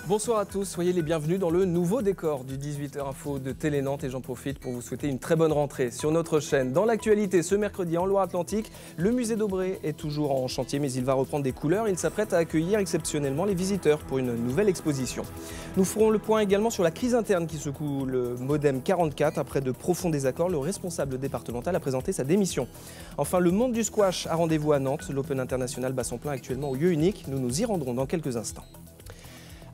Bonsoir à tous, soyez les bienvenus dans le nouveau décor du 18h Info de Télé Nantes et j'en profite pour vous souhaiter une très bonne rentrée sur notre chaîne. Dans l'actualité, ce mercredi en Loire-Atlantique, le musée d'Aubrey est toujours en chantier mais il va reprendre des couleurs. Il s'apprête à accueillir exceptionnellement les visiteurs pour une nouvelle exposition. Nous ferons le point également sur la crise interne qui secoue le Modem 44. Après de profonds désaccords, le responsable départemental a présenté sa démission. Enfin, le monde du squash a rendez-vous à Nantes. L'Open International bat son plein actuellement au lieu unique. Nous nous y rendrons dans quelques instants.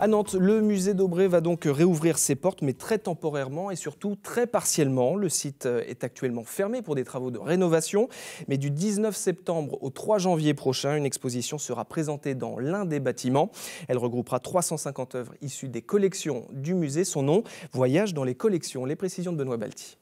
À Nantes, le musée d'Aubrey va donc réouvrir ses portes, mais très temporairement et surtout très partiellement. Le site est actuellement fermé pour des travaux de rénovation, mais du 19 septembre au 3 janvier prochain, une exposition sera présentée dans l'un des bâtiments. Elle regroupera 350 œuvres issues des collections du musée. Son nom, Voyage dans les collections. Les précisions de Benoît Balti.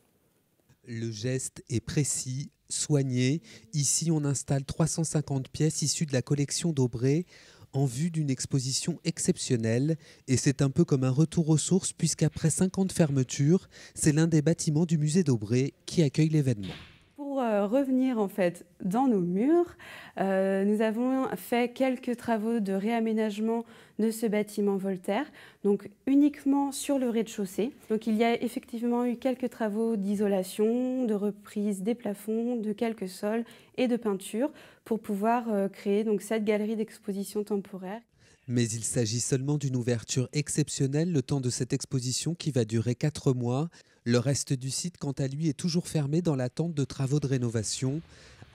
Le geste est précis, soigné. Ici, on installe 350 pièces issues de la collection d'Aubrey en vue d'une exposition exceptionnelle. Et c'est un peu comme un retour aux sources puisqu'après 50 fermetures, c'est l'un des bâtiments du musée d'Aubrey qui accueille l'événement. Pour revenir en fait dans nos murs, nous avons fait quelques travaux de réaménagement de ce bâtiment Voltaire, donc uniquement sur le rez-de-chaussée. Donc il y a effectivement eu quelques travaux d'isolation, de reprise des plafonds, de quelques sols et de peinture pour pouvoir créer donc cette galerie d'exposition temporaire. Mais il s'agit seulement d'une ouverture exceptionnelle le temps de cette exposition qui va durer 4 mois. Le reste du site, quant à lui, est toujours fermé dans l'attente de travaux de rénovation.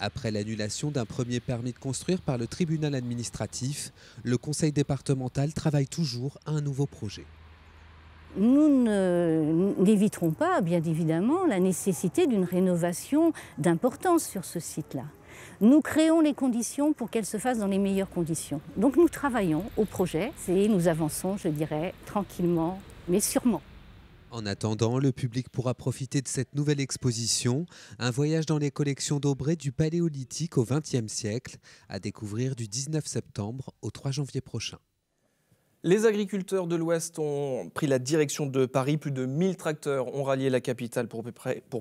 Après l'annulation d'un premier permis de construire par le tribunal administratif, le conseil départemental travaille toujours à un nouveau projet. Nous n'éviterons pas, bien évidemment, la nécessité d'une rénovation d'importance sur ce site-là. Nous créons les conditions pour qu'elle se fasse dans les meilleures conditions. Donc nous travaillons au projet et nous avançons, je dirais, tranquillement, mais sûrement. En attendant, le public pourra profiter de cette nouvelle exposition, un voyage dans les collections d'Aubrey du Paléolithique au XXe siècle, à découvrir du 19 septembre au 3 janvier prochain. Les agriculteurs de l'Ouest ont pris la direction de Paris. Plus de 1000 tracteurs ont rallié la capitale pour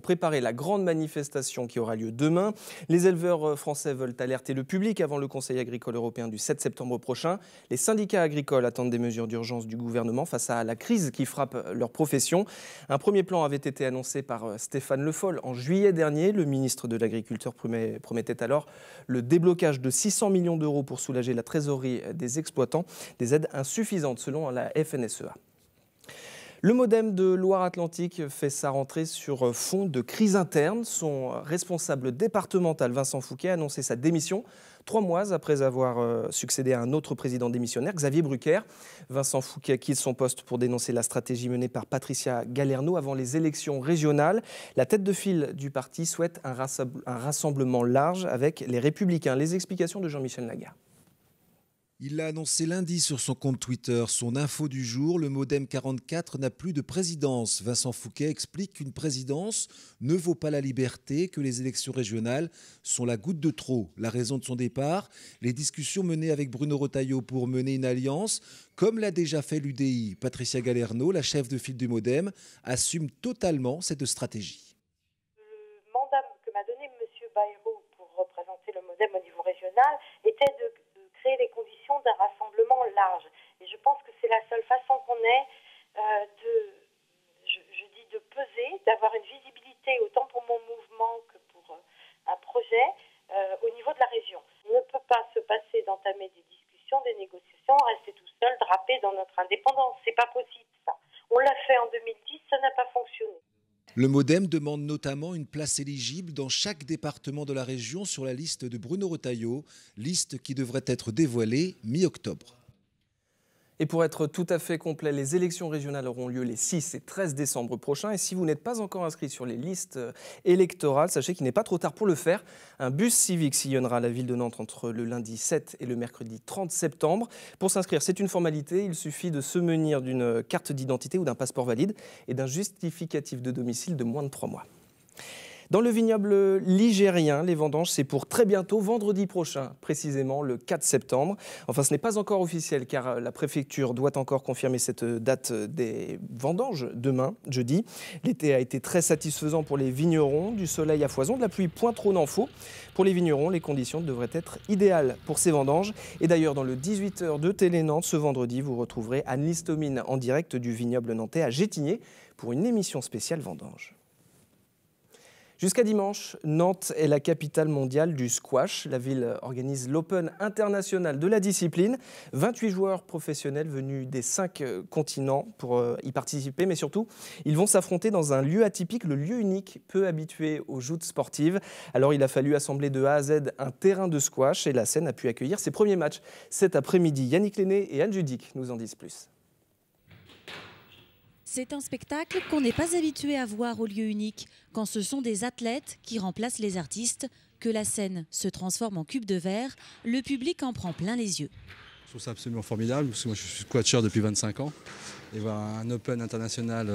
préparer la grande manifestation qui aura lieu demain. Les éleveurs français veulent alerter le public avant le Conseil agricole européen du 7 septembre prochain. Les syndicats agricoles attendent des mesures d'urgence du gouvernement face à la crise qui frappe leur profession. Un premier plan avait été annoncé par Stéphane Le Foll en juillet dernier. Le ministre de l'Agriculture promettait alors le déblocage de 600 millions d'euros pour soulager la trésorerie des exploitants. Des aides insuffisantes selon la FNSEA. Le Modem de Loire-Atlantique fait sa rentrée sur fond de crise interne. Son responsable départemental, Vincent Fouquet, a annoncé sa démission 3 mois après avoir succédé à un autre président démissionnaire, Xavier Brucker. Vincent Fouquet quitte son poste pour dénoncer la stratégie menée par Patricia Galerno avant les élections régionales. La tête de file du parti souhaite un rassemblement large avec les Républicains. Les explications de Jean-Michel Naga. Il l'a annoncé lundi sur son compte Twitter. Son info du jour, le Modem 44 n'a plus de présidence. Vincent Fouquet explique qu'une présidence ne vaut pas la liberté, que les élections régionales sont la goutte de trop. La raison de son départ, les discussions menées avec Bruno Retailleau pour mener une alliance, comme l'a déjà fait l'UDI. Patricia Galerno, la chef de file du Modem, assume totalement cette stratégie. Le mandat que m'a donné M. Bayrou pour représenter le Modem au niveau régional était de créer les conditions d'un rassemblement large. Et je pense que c'est la seule façon qu'on ait de peser, d'avoir une visibilité autant pour mon mouvement que pour un projet au niveau de la région. On ne peut pas se passer d'entamer des discussions, des négociations, rester tout seul, draper dans notre indépendance. C'est pas possible ça. On l'a fait en 2010, ça n'a pas fonctionné. Le Modem demande notamment une place éligible dans chaque département de la région sur la liste de Bruno Retailleau, liste qui devrait être dévoilée mi-octobre. Et pour être tout à fait complet, les élections régionales auront lieu les 6 et 13 décembre prochains. Et si vous n'êtes pas encore inscrit sur les listes électorales, sachez qu'il n'est pas trop tard pour le faire. Un bus civique sillonnera la ville de Nantes entre le lundi 7 et le mercredi 30 septembre. Pour s'inscrire, c'est une formalité. Il suffit de se munir d'une carte d'identité ou d'un passeport valide et d'un justificatif de domicile de moins de 3 mois. Dans le vignoble ligérien, les vendanges, c'est pour très bientôt, vendredi prochain, précisément le 4 septembre. Enfin, ce n'est pas encore officiel car la préfecture doit encore confirmer cette date des vendanges demain, jeudi. L'été a été très satisfaisant pour les vignerons, du soleil à foison, de la pluie point trop n'en faut. Pour les vignerons, les conditions devraient être idéales pour ces vendanges. Et d'ailleurs, dans le 18h de Télé Nantes, ce vendredi, vous retrouverez Anne-Lise Thomine en direct du vignoble nantais à Gétigné pour une émission spéciale vendange. Jusqu'à dimanche, Nantes est la capitale mondiale du squash. La ville organise l'Open international de la discipline. 28 joueurs professionnels venus des 5 continents pour y participer, mais surtout, ils vont s'affronter dans un lieu atypique, le lieu unique, peu habitué aux joutes sportives. Alors il a fallu assembler de A à Z un terrain de squash et la scène a pu accueillir ses premiers matchs. Cet après-midi, Yannick Lenné et Anne Judic nous en disent plus. C'est un spectacle qu'on n'est pas habitué à voir au lieu unique, quand ce sont des athlètes qui remplacent les artistes, que la scène se transforme en cube de verre, le public en prend plein les yeux. Je trouve ça absolument formidable, parce que moi je suis squatcher depuis 25 ans, et voir un Open international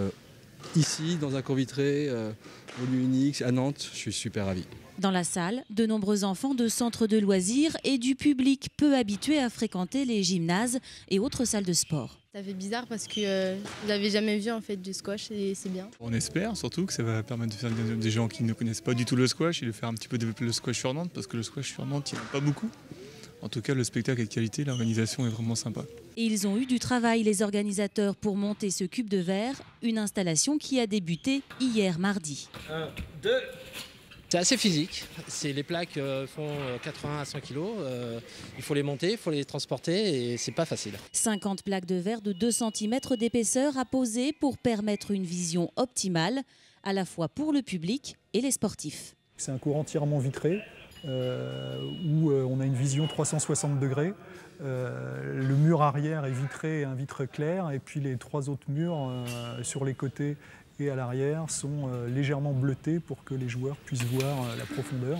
ici, dans un cours vitré, au lieu unique, à Nantes, je suis super ravi. Dans la salle, de nombreux enfants de centres de loisirs et du public peu habitué à fréquenter les gymnases et autres salles de sport. Ça fait bizarre parce que je n'avais jamais vu en fait du squash et c'est bien. On espère surtout que ça va permettre de faire des gens qui ne connaissent pas du tout le squash et de faire un petit peu développer le squash sur Nantes parce que le squash sur Nantes, il n'y en a pas beaucoup. En tout cas, le spectacle est de qualité, l'organisation est vraiment sympa. Et ils ont eu du travail, les organisateurs, pour monter ce cube de verre, une installation qui a débuté hier mardi. 1, 2... C'est assez physique, les plaques font 80 à 100 kg, il faut les monter, il faut les transporter et c'est pas facile. 50 plaques de verre de 2 cm d'épaisseur à poser pour permettre une vision optimale, à la fois pour le public et les sportifs. C'est un cours entièrement vitré où on a une vision 360 degrés. Le mur arrière est vitré, un vitre clair, et puis les 3 autres murs sur les côtés et à l'arrière sont légèrement bleutés pour que les joueurs puissent voir la profondeur.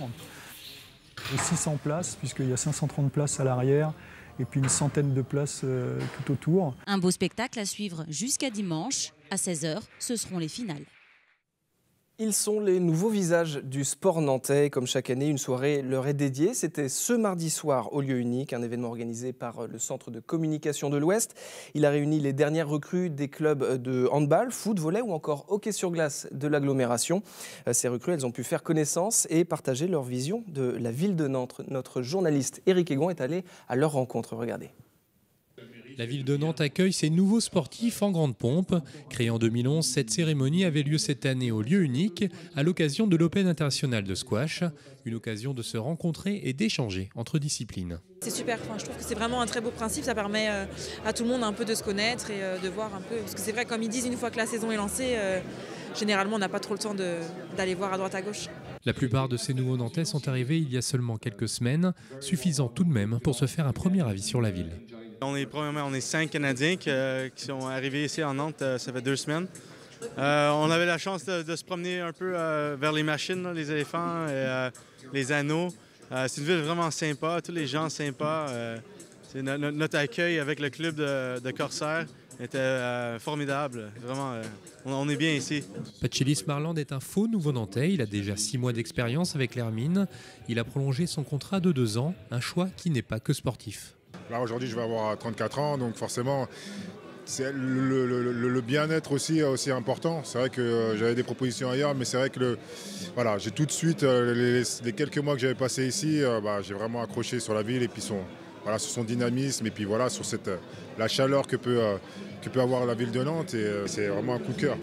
Et 600 places, puisqu'il y a 530 places à l'arrière et puis une centaine de places tout autour. Un beau spectacle à suivre jusqu'à dimanche. À 16h, ce seront les finales. Ils sont les nouveaux visages du sport nantais. Comme chaque année, une soirée leur est dédiée. C'était ce mardi soir au lieu unique, un événement organisé par le Centre de communication de l'Ouest. Il a réuni les dernières recrues des clubs de handball, foot, volley ou encore hockey sur glace de l'agglomération. Ces recrues, elles ont pu faire connaissance et partager leur vision de la ville de Nantes. Notre journaliste Éric Egon est allé à leur rencontre. Regardez. La ville de Nantes accueille ses nouveaux sportifs en grande pompe. Créée en 2011, cette cérémonie avait lieu cette année au lieu unique, à l'occasion de l'Open international de squash. Une occasion de se rencontrer et d'échanger entre disciplines. C'est super, je trouve que c'est vraiment un très beau principe, ça permet à tout le monde un peu de se connaître et de voir un peu, parce que c'est vrai, comme ils disent, une fois que la saison est lancée, généralement on n'a pas trop le temps d'aller voir à droite à gauche. La plupart de ces nouveaux Nantais sont arrivés il y a seulement quelques semaines, suffisant tout de même pour se faire un premier avis sur la ville. On est 5 Canadiens qui sont arrivés ici en Nantes, ça fait 2 semaines. On avait la chance de se promener un peu vers les machines, là, les éléphants, les anneaux. C'est une ville vraiment sympa, tous les gens sympas. Notre accueil avec le club de corsaires était formidable. Vraiment, on est bien ici. Pachelis Marland est un faux nouveau Nantais. Il a déjà 6 mois d'expérience avec l'Hermine. Il a prolongé son contrat de 2 ans, un choix qui n'est pas que sportif. Là, aujourd'hui, je vais avoir 34 ans, donc forcément, le bien-être aussi est aussi important. C'est vrai que j'avais des propositions ailleurs, mais c'est vrai que j'ai tout de suite, les quelques mois que j'avais passés ici, j'ai vraiment accroché sur la ville et puis sur son dynamisme et puis sur la chaleur que peut avoir la ville de Nantes. Et c'est vraiment un coup de cœur.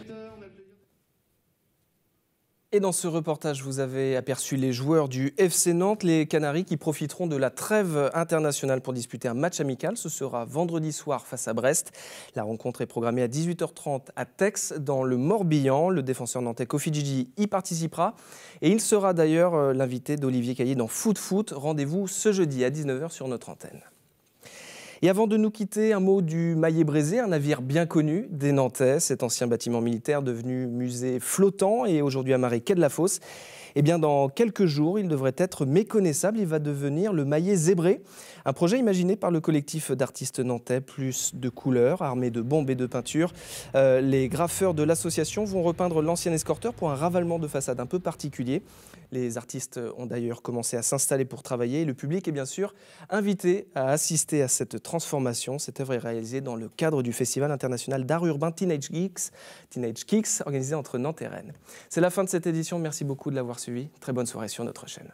Et dans ce reportage, vous avez aperçu les joueurs du FC Nantes, les Canaries qui profiteront de la trêve internationale pour disputer un match amical. Ce sera vendredi soir face à Brest. La rencontre est programmée à 18h30 à Tex, dans le Morbihan. Le défenseur nantais Kofi Djidji y participera. Et il sera d'ailleurs l'invité d'Olivier Caillé dans Foot Foot. Rendez-vous ce jeudi à 19h sur notre antenne. Et avant de nous quitter, un mot du Maillé-Brézé, un navire bien connu des Nantais. Cet ancien bâtiment militaire devenu musée flottant et aujourd'hui amarré quai de la Fosse Eh bien, dans quelques jours, il devrait être méconnaissable. Il va devenir le maillet zébré. Un projet imaginé par le collectif d'artistes nantais, plus de couleurs, armés de bombes et de peintures. Les graffeurs de l'association vont repeindre l'ancien escorteur pour un ravalement de façade un peu particulier. Les artistes ont d'ailleurs commencé à s'installer pour travailler. Le public est bien sûr invité à assister à cette transformation. Cette œuvre est réalisée dans le cadre du Festival international d'art urbain Teenage Kicks, organisé entre Nantes et Rennes. C'est la fin de cette édition. Merci beaucoup de l'avoir suivi. Très bonne soirée sur notre chaîne.